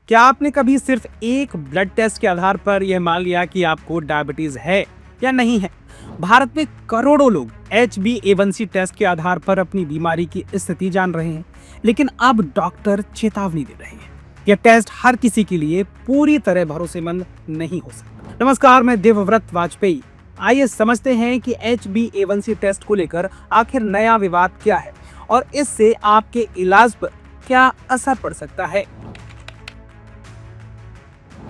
क्या आपने कभी सिर्फ एक ब्लड टेस्ट के आधार पर यह मान लिया कि आपको डायबिटीज है या नहीं है? भारत में करोड़ों लोग HbA1c टेस्ट के आधार पर अपनी बीमारी की स्थिति जान रहे हैं, लेकिन अब डॉक्टर चेतावनी दे रहे हैं। यह टेस्ट हर किसी के लिए पूरी तरह भरोसेमंद नहीं हो सकता। नमस्कार, मैं देवव्रत वाजपेयी। आइए समझते हैं कि HbA1c टेस्ट को लेकर आखिर नया विवाद क्या है और इससे आपके इलाज पर क्या असर पड़ सकता है।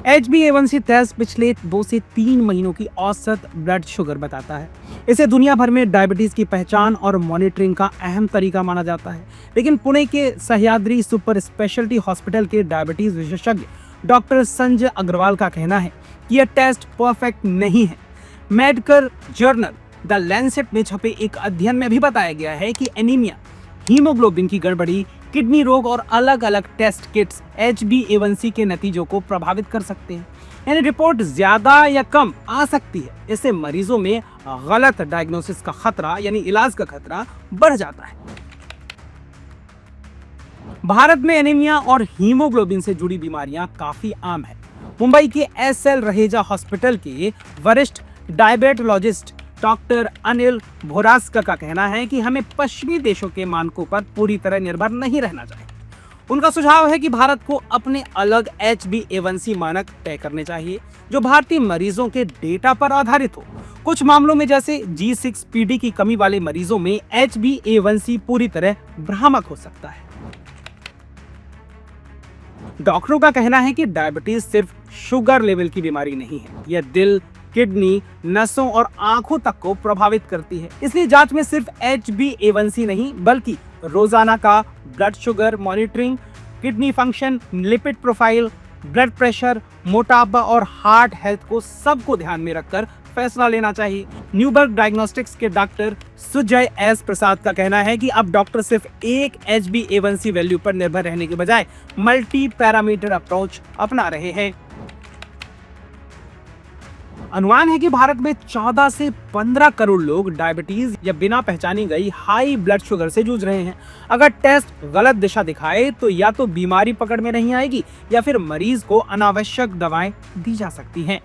HbA1c टेस्ट पिछले 2 से 3 महीनों की औसत ब्लड शुगर बताता है। इसे दुनिया भर में डायबिटीज की पहचान और मॉनिटरिंग का अहम तरीका माना जाता है, लेकिन पुणे के सह्याद्री सुपर स्पेशलिटी हॉस्पिटल के डायबिटीज विशेषज्ञ डॉक्टर संजय अग्रवाल का कहना है कि यह टेस्ट परफेक्ट नहीं है। मेडिकल जर्नल द लैंसेट में छपे एक अध्ययन में भी बताया गया है कि एनीमिया, हीमोग्लोबिन की गड़बड़ी, किडनी रोग और अलग अलग टेस्ट किट्स HbA1c के नतीजों को प्रभावित कर सकते हैं। यानी रिपोर्ट ज्यादा या कम आ सकती है। इससे मरीजों में गलत डायग्नोसिस का खतरा यानी इलाज का खतरा बढ़ जाता है। भारत में एनीमिया और हीमोग्लोबिन से जुड़ी बीमारियां काफी आम है। मुंबई के SL रहेजा हॉस्पिटल के वरिष्ठ डायबिटोलॉजिस्ट डॉक्टर अनिल भोरास्कर का कहना है कि हमें पश्चिमी देशों के मानकों पर पूरी तरह निर्भर नहीं रहना चाहिए। उनका सुझाव है कि भारत को अपने अलग HbA1c मानक तय करने चाहिए जो भारतीय मरीजों के डेटा पर आधारित हो। कुछ मामलों में जैसे G6PD की कमी वाले मरीजों में HbA1c पूरी तरह भ्रामक हो सकता है। डॉक्टरों का कहना है कि डायबिटीज सिर्फ शुगर लेवल की बीमारी नहीं है, यह दिल, किडनी, नसों और आंखों तक को प्रभावित करती है। इसलिए जांच में सिर्फ HbA1c नहीं बल्कि रोजाना का blood sugar monitoring, kidney function, lipid profile, blood pressure, मोटापा और हार्ट हेल्थ को सबको ध्यान में रखकर फैसला लेना चाहिए। न्यूबर्ग डायग्नोस्टिक्स के डॉक्टर सुजय S प्रसाद का कहना है कि अब डॉक्टर सिर्फ एक HbA1c वैल्यू पर निर्भर रहने के बजाय मल्टी पैरामीटर अप्रोच अपना रहे हैं। अनुमान है कि भारत में 14 से 15 करोड़ लोग डायबिटीज या बिना पहचानी गई हाई ब्लड शुगर से जूझ रहे हैं। अगर टेस्ट गलत दिशा दिखाए तो या तो बीमारी पकड़ में नहीं आएगी या फिर मरीज को अनावश्यक दवाएं दी जा सकती हैं।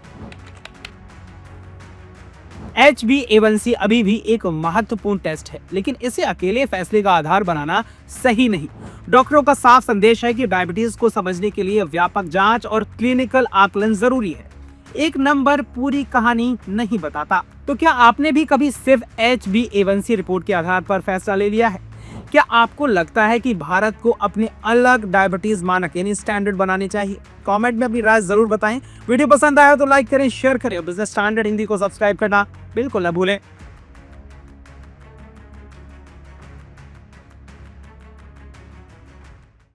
HbA1c अभी भी एक महत्वपूर्ण टेस्ट है, लेकिन इसे अकेले फैसले का आधार बनाना सही नहीं। डॉक्टरों का साफ संदेश है कि डायबिटीज को समझने के लिए व्यापक जांच और क्लिनिकल आकलन जरूरी है। एक नंबर पूरी कहानी नहीं बताता। तो क्या आपने भी कभी सिर्फ HbA1c रिपोर्ट के आधार पर फैसला ले लिया है? क्या आपको लगता है कि भारत को अपने अलग डायबिटीज मानक यानी स्टैंडर्ड बनाने चाहिए? कमेंट में अपनी राय जरूर बताएं। वीडियो पसंद आया तो लाइक करें, शेयर करें और बिजनेस स्टैंडर्ड हिंदी को सब्सक्राइब करना बिल्कुल न भूलें।